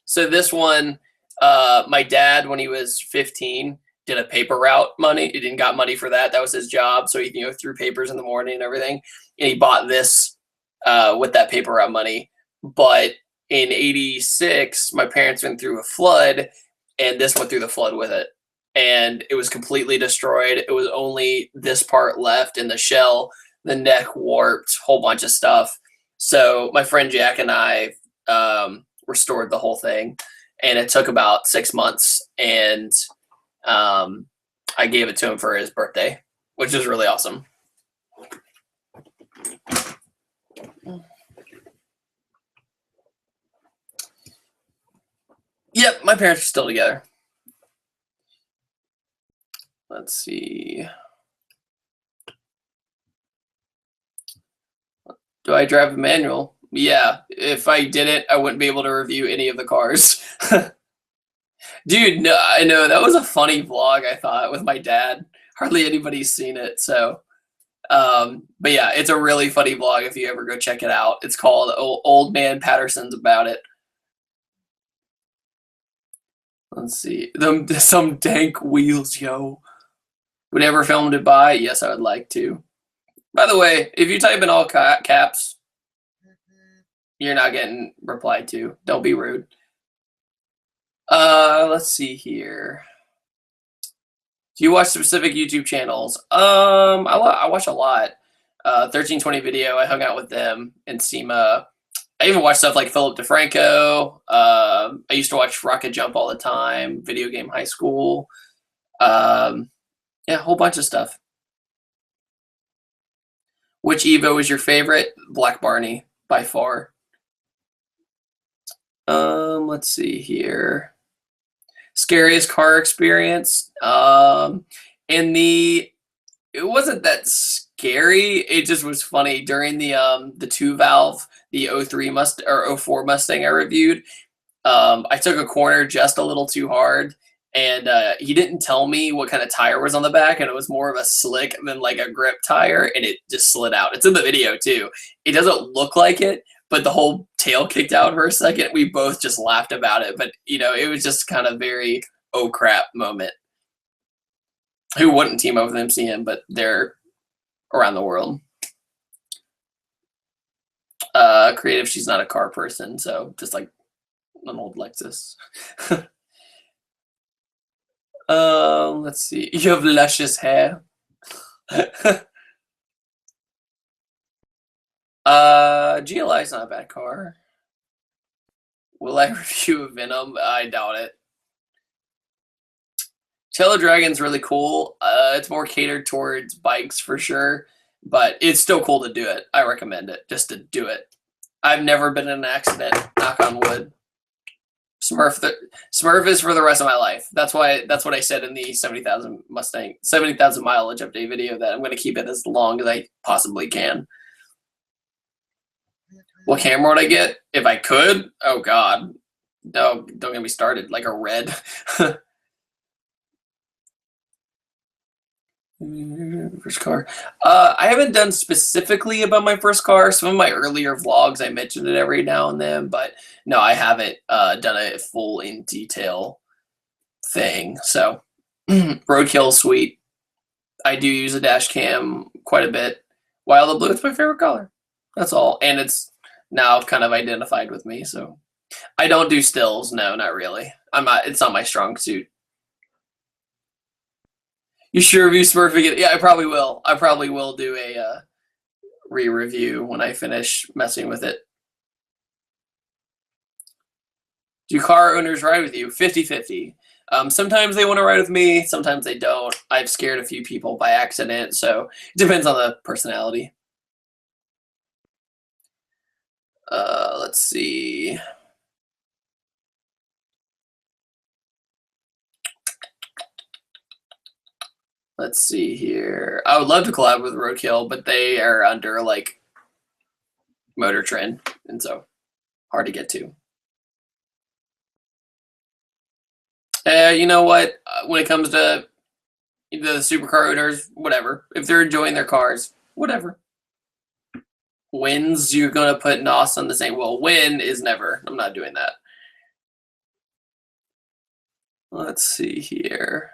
So this one, my dad, when he was 15, did a paper route money. He didn't got money for that. That was his job. So he threw papers in the morning and everything. And he bought this with that paper route money. But in '86, my parents went through a flood and this went through the flood with it. And it was completely destroyed. It was only this part left in the shell, the neck warped, whole bunch of stuff. So my friend Jack and I restored the whole thing, and it took about 6 months. And I gave it to him for his birthday, which is really awesome. Yep, my parents are still together. Let's see. Do I drive a manual? Yeah. If I didn't, I wouldn't be able to review any of the cars. Dude, no, I know. That was a funny vlog, I thought, with my dad. Hardly anybody's seen it, so. But yeah, it's a really funny vlog if you ever go check it out. It's called Old Man Patterson's About It. Let's see. Some dank wheels, yo. Would ever film Dubai? Yes, I would like to. By the way, if you type in all caps, you're not getting replied to. Don't be rude. Let's see here. Do you watch specific YouTube channels? I watch a lot. 1320 Video, I hung out with them and SEMA. I even watch stuff like Philip DeFranco. I used to watch Rocket Jump all the time, Video Game High School. Yeah, a whole bunch of stuff. Which Evo is your favorite? Black Barney, by far. Let's see here. Scariest car experience. It wasn't that scary. It just was funny during the 2-valve, the 03 Mustang or 04 Mustang I reviewed. I took a corner just a little too hard, and he didn't tell me what kind of tire was on the back, and it was more of a slick than like a grip tire, and it just slid out. It's in the video too. It doesn't look like it, but the whole tail kicked out for a second. We both just laughed about it, but it was just kind of very oh crap moment. Who wouldn't team up with MCM, but they're around the world. Creative, she's not a car person, so just like an old Lexus. Let's see. You have luscious hair. GLI is not a bad car. Will I review a Venom? I doubt it. Tail Dragon's really cool. It's more catered towards bikes for sure, but it's still cool to do it. I recommend it just to do it. I've never been in an accident. Knock on wood. Smurrf is for the rest of my life. That's what I said in the 70,000 mileage update video, that I'm going to keep it as long as I possibly can. What camera would I get if I could? Oh God, no! Don't get me started. Like a red. First car. I haven't done specifically about my first car. Some of my earlier vlogs, I mentioned it every now and then, but no, I haven't done a full in detail thing. So roadkill sweet. I do use a dash cam quite a bit. While the blue is my favorite color. That's all. And it's now kind of identified with me. So I don't do stills. No, not really. It's not my strong suit. You should review Smurf again. Yeah, I probably will. I probably will do a re-review when I finish messing with it. Do car owners ride with you? 50-50. Sometimes they want to ride with me. Sometimes they don't. I've scared a few people by accident, so it depends on the personality. Let's see. Let's see here. I would love to collab with Roadkill, but they are under like Motor Trend, and so hard to get to. You know what? When it comes to the supercar owners, whatever. If they're enjoying their cars, whatever. Wins, you're gonna put NOS on the same. Well, win is never. I'm not doing that. Let's see here.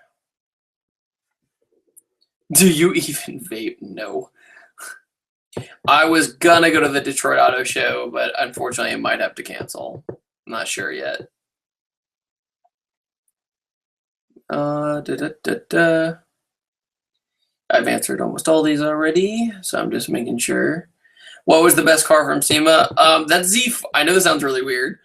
Do you even vape? No. I was gonna go to the Detroit Auto Show, but unfortunately I might have to cancel. I'm not sure yet. I've answered almost all these already, so I'm just making sure. What was the best car from SEMA? That Z. I know this sounds really weird,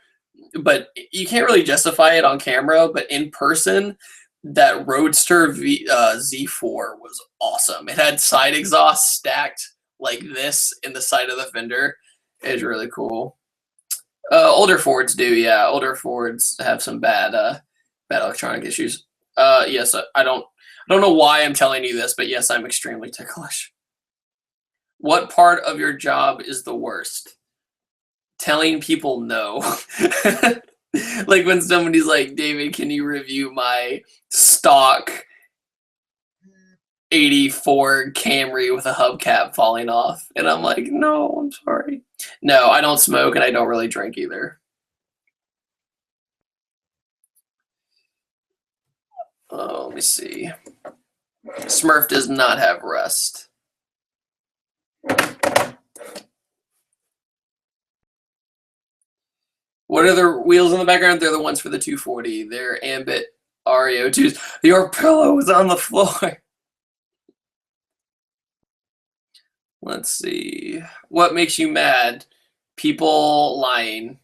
but you can't really justify it on camera. But in person, that Roadster Z4 was awesome. It had side exhaust stacked like this in the side of the fender. It was really cool. Older Fords do, yeah. Older Fords have some bad electronic issues. Yes, I don't know why I'm telling you this, but yes, I'm extremely ticklish. What part of your job is the worst? Telling people no. Like when somebody's like, David, can you review my stock 84 Camry with a hubcap falling off? And I'm like, no, I'm sorry. No, I don't smoke and I don't really drink either. Let me see. Smurrf does not have rust. What are the wheels in the background? They're the ones for the 240. They're Ambit REO2s. Your pillow is on the floor. Let's see. What makes you mad? People lying.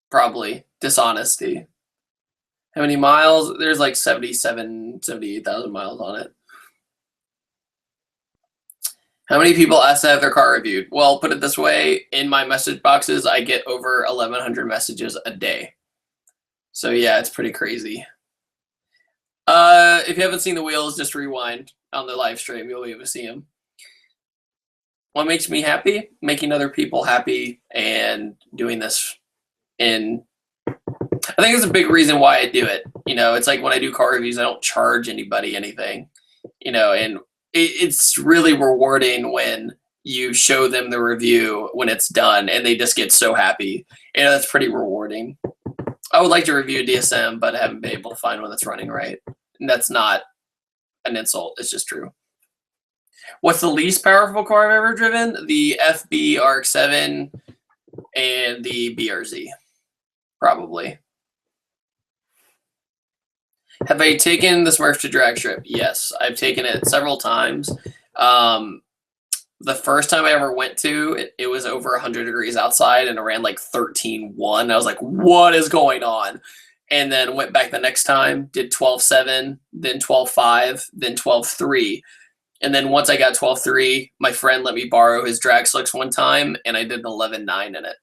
Probably. Dishonesty. How many miles? There's like 78,000 miles on it. How many people ask to have their car reviewed? Well, put it this way, in my message boxes, I get over 1,100 messages a day. So yeah, it's pretty crazy. If you haven't seen the wheels, just rewind on the live stream. You'll be able to see them. What makes me happy? Making other people happy and doing this. And I think it's a big reason why I do it. You know, it's like when I do car reviews, I don't charge anybody anything. You know, and it's really rewarding when you show them the review when it's done and they just get so happy. You know, that's pretty rewarding. I would like to review a DSM, but I haven't been able to find one that's running right. And that's not an insult. It's just true. What's the least powerful car I've ever driven? The FB RX-7 and the BRZ, probably. Have I taken the Smurrf to drag strip? Yes, I've taken it several times. The first time I ever went to, it was over 100 degrees outside and it ran like 13.1. I was like, what is going on? And then went back the next time, did 12.7, then 12.5, then 12.3. And then once I got 12.3, my friend let me borrow his drag slicks one time and I did an 11.9 in it.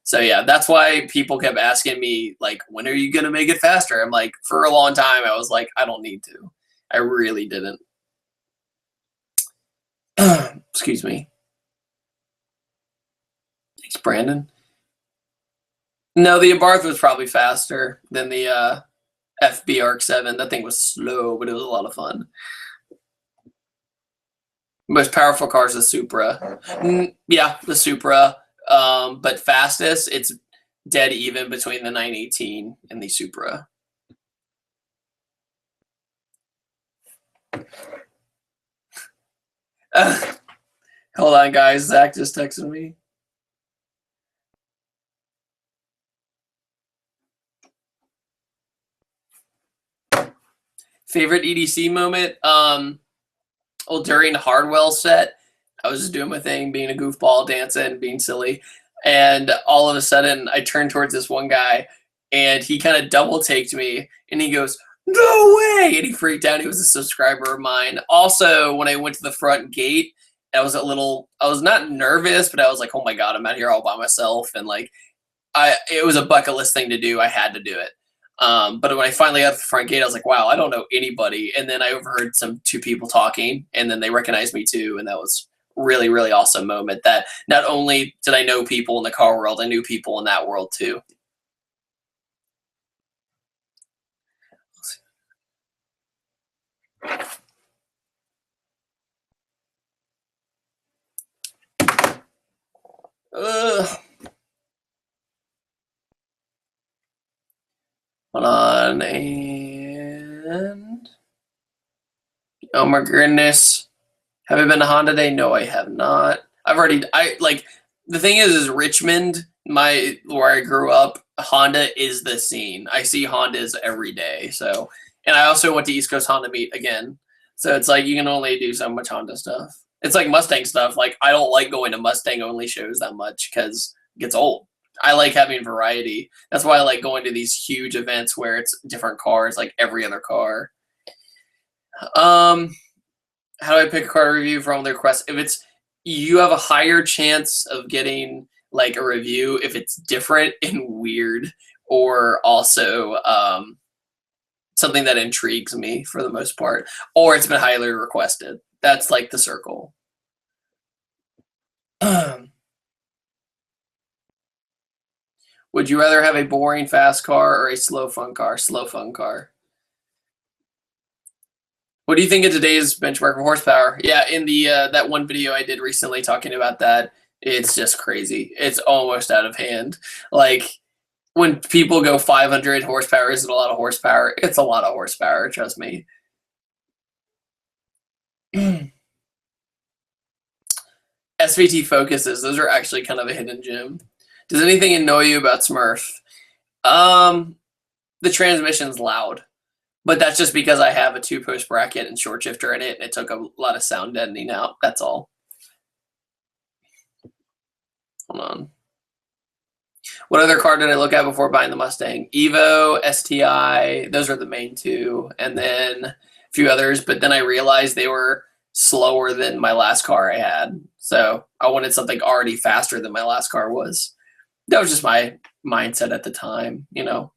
So yeah, that's why people kept asking me, like, when are you going to make it faster? I'm like, for a long time, I was like, I don't need to. I really didn't. Excuse me. Thanks, Brandon. No, the Abarth was probably faster than the FB RX-7. That thing was slow, but it was a lot of fun. Most powerful car is the Supra. Yeah, the Supra. But fastest, it's dead even between the 918 and the Supra. Hold on, guys. Zach just texted me. Favorite EDC moment? Well, during the Hardwell set, I was just doing my thing, being a goofball, dancing, being silly. And all of a sudden, I turned towards this one guy, and he kind of double-taked me, and he goes, no way! And he freaked out. He was a subscriber of mine. Also, when I went to the front gate, I was not nervous, but I was like, oh my God, I'm out here all by myself. And like, it was a bucket list thing to do. I had to do it. But when I finally got to the front gate, I was like, wow, I don't know anybody. And then I overheard two people talking, and then they recognized me too. And that was really, really awesome moment that not only did I know people in the car world, I knew people in that world too. Hold on, and oh my goodness. Have I been to Honda Day? No, I have not. The thing is Richmond, where I grew up, Honda is the scene. I see Hondas every day. So, and I also went to East Coast Honda Meet again. So it's like you can only do so much Honda stuff. It's like Mustang stuff. Like, I don't like going to Mustang only shows that much because it gets old. I like having variety. That's why I like going to these huge events where it's different cars, like every other car. How do I pick a car to review from the request? If it's, you have a higher chance of getting like a review if it's different and weird, or also something that intrigues me for the most part, or it's been highly requested. That's like the circle. Would you rather have a boring fast car or a slow fun car? Slow fun car. What do you think of today's benchmark for horsepower? Yeah, in the that one video I did recently talking about that, it's just crazy. It's almost out of hand. Like, when people go 500 horsepower isn't a lot of horsepower. It's a lot of horsepower, trust me. SVT focuses, those are actually kind of a hidden gem. Does anything annoy you about Smurrf? The transmission's loud. But that's just because I have a 2-post bracket and short shifter in it, and it took a lot of sound deadening out. That's all. Hold on. What other car did I look at before buying the Mustang? Evo, STI, those are the main two, and then a few others. But then I realized they were slower than my last car I had. So I wanted something already faster than my last car was. That was just my mindset at the time, you know.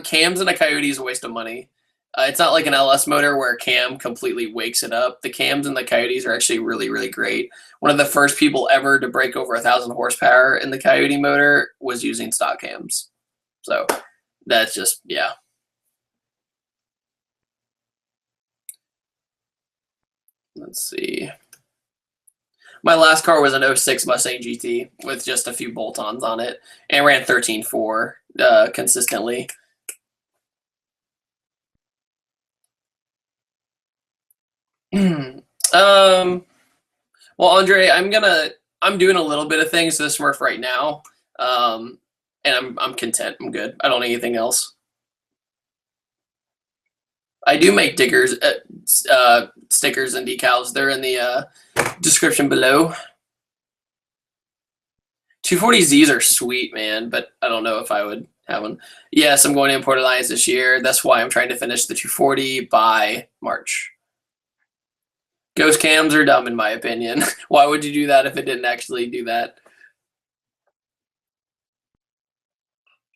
Cams and a Coyote is a waste of money. It's not like an LS motor where a cam completely wakes it up. The cams and the Coyotes are actually really, really great. One of the first people ever to break over 1,000 horsepower in the Coyote motor was using stock cams. So that's just, yeah. Let's see. My last car was an 06 Mustang GT with just a few bolt-ons on it, and ran 13.4 consistently. Well, Andre, I'm doing a little bit of things to the Smurf right now, and I'm content. I'm good. I don't need anything else. I do make stickers and decals. They're in the description below. 240Zs are sweet, man, but I don't know if I would have one. Yes, I'm going to Import Alliance this year. That's why I'm trying to finish the 240 by March. Ghost cams are dumb, in my opinion. Why would you do that if it didn't actually do that?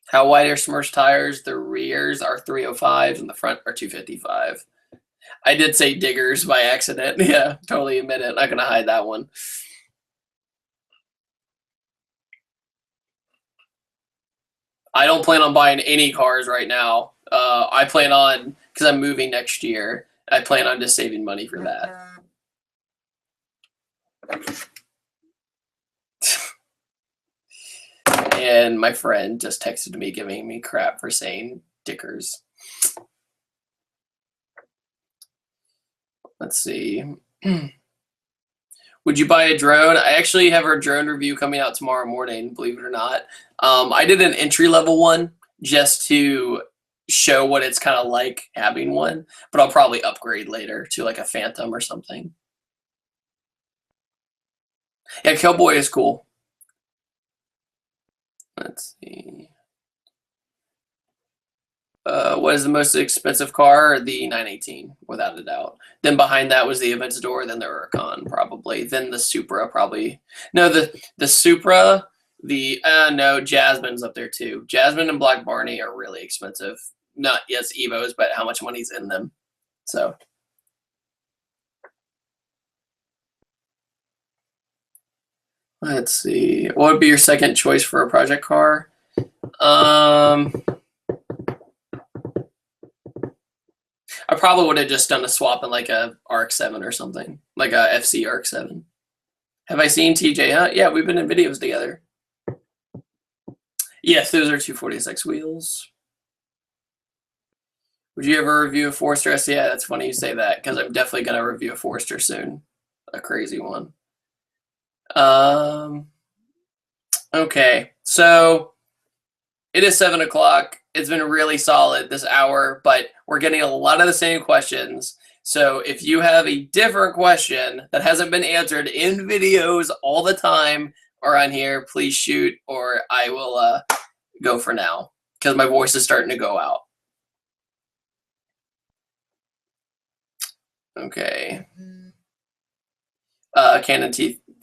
How wide are Smurf's tires? The rears are 305s and the front are 255. I did say diggers by accident. Yeah, totally admit it. Not going to hide that one. I don't plan on buying any cars right now. I plan on, because I'm moving next year, I plan on just saving money for that. And my friend just texted me giving me crap for saying dickers. Let's see. Would you buy a drone? I actually have a drone review coming out tomorrow morning, believe it or not. I did an entry-level one just to show what it's kind of like having one, but I'll probably upgrade later to like a Phantom or something. Yeah, Cowboy is cool. Let's see. What is the most expensive car? The 918, without a doubt. Then behind that was the Aventador, then the Huracan, probably. Then the Supra, probably. No, the Supra, no, Jasmine's up there too. Jasmine and Black Barney are really expensive. Not, yes, Evos, but how much money's in them. So. Let's see. What would be your second choice for a project car? I probably would have just done a swap in like a RX-7 or something, like a FC RX-7. Have I seen TJ Hunt? Yeah, we've been in videos together. Yes, those are 246 wheels. Would you ever review a Forester? Yeah, that's funny you say that, because I'm definitely going to review a Forester soon. A crazy one. Okay, so it is 7 o'clock. It's been really solid this hour, but we're getting a lot of the same questions. So if you have a different question that hasn't been answered in videos all the time or on here, please shoot, or I will go for now because my voice is starting to go out. Okay.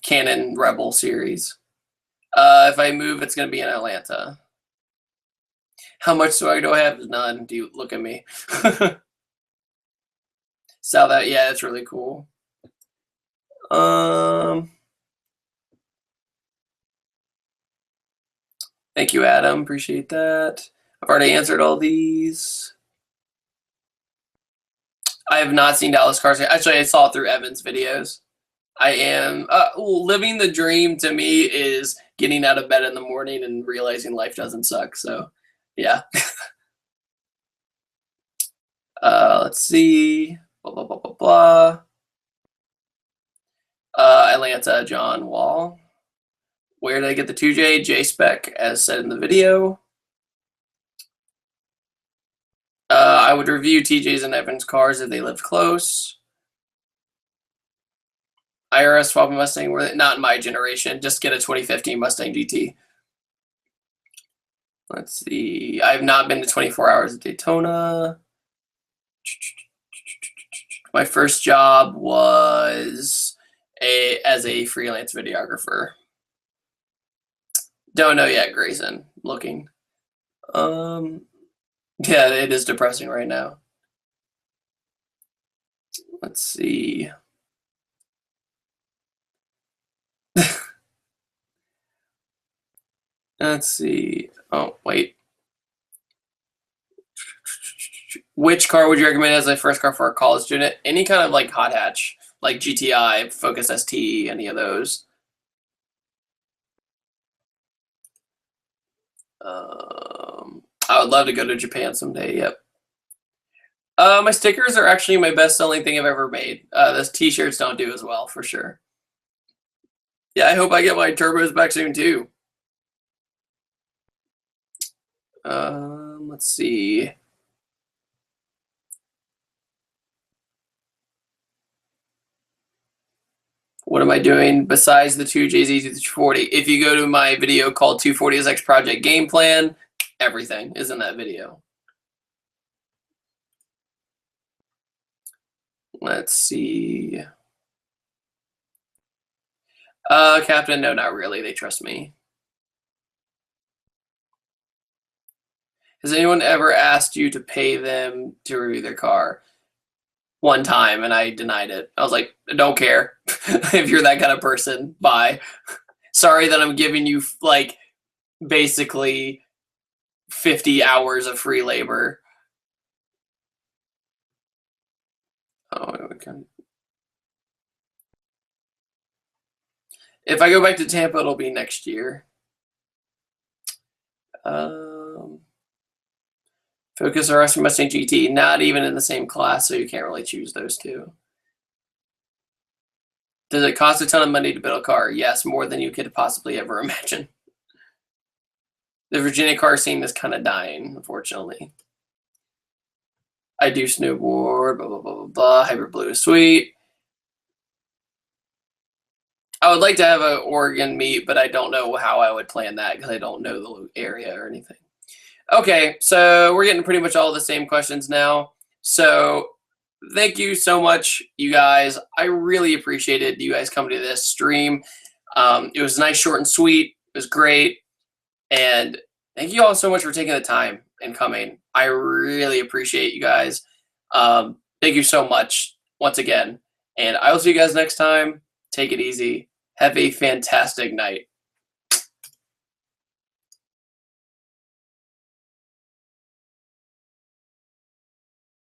Canon Rebel series. If I move, it's going to be in Atlanta. How much swag do I have? None. Do you look at me? Saw that? Yeah, it's really cool. Thank you, Adam. Appreciate that. I've already answered all these. I have not seen Dallas Cars. Actually, I saw it through Evan's videos. I am living the dream. To me, is getting out of bed in the morning and realizing life doesn't suck. So, yeah. Let's see. Blah blah blah blah blah. Atlanta, John Wall. Where did I get the 2J? J-Spec, as said in the video. I would review TJ's and Evan's cars if they lived close. IRS swap Mustang, not in my generation. Just get a 2015 Mustang GT. Let's see. I have not been to 24 Hours at Daytona. My first job was as a freelance videographer. Don't know yet, Grayson. Looking. Yeah, it is depressing right now. Let's see. Let's see. Oh, wait. Which car would you recommend as a first car for a college student? Any kind of like hot hatch, like GTI, Focus ST, any of those. I would love to go to Japan someday. Yep. My stickers are actually my best-selling thing I've ever made. Those T-shirts don't do as well, for sure. Yeah, I hope I get my turbos back soon too. Let's see. What am I doing besides the 2JZ to the 240? If you go to my video called 240SX Project Game Plan, everything is in that video. Let's see. Captain, no, not really. They trust me. Has anyone ever asked you to pay them to review their car? One time, and I denied it. I was like, I don't care. If you're that kind of person, bye. Sorry that I'm giving you, like, basically 50 hours of free labor. Oh, okay. If I go back to Tampa, it'll be next year. Focus RS or Mustang GT, not even in the same class, so you can't really choose those two. Does it cost a ton of money to build a car? Yes, more than you could possibly ever imagine. The Virginia car scene is kind of dying, unfortunately. I do snowboard, blah, blah, blah, blah, blah. Hybrid Blue is sweet. I would like to have an Oregon meet, but I don't know how I would plan that because I don't know the area or anything. Okay, so we're getting pretty much all the same questions now. So thank you so much, you guys. I really appreciated you guys coming to this stream. It was nice, short, and sweet. It was great. And thank you all so much for taking the time and coming. I really appreciate you guys. Thank you so much once again. And I will see you guys next time. Take it easy. Have a fantastic night.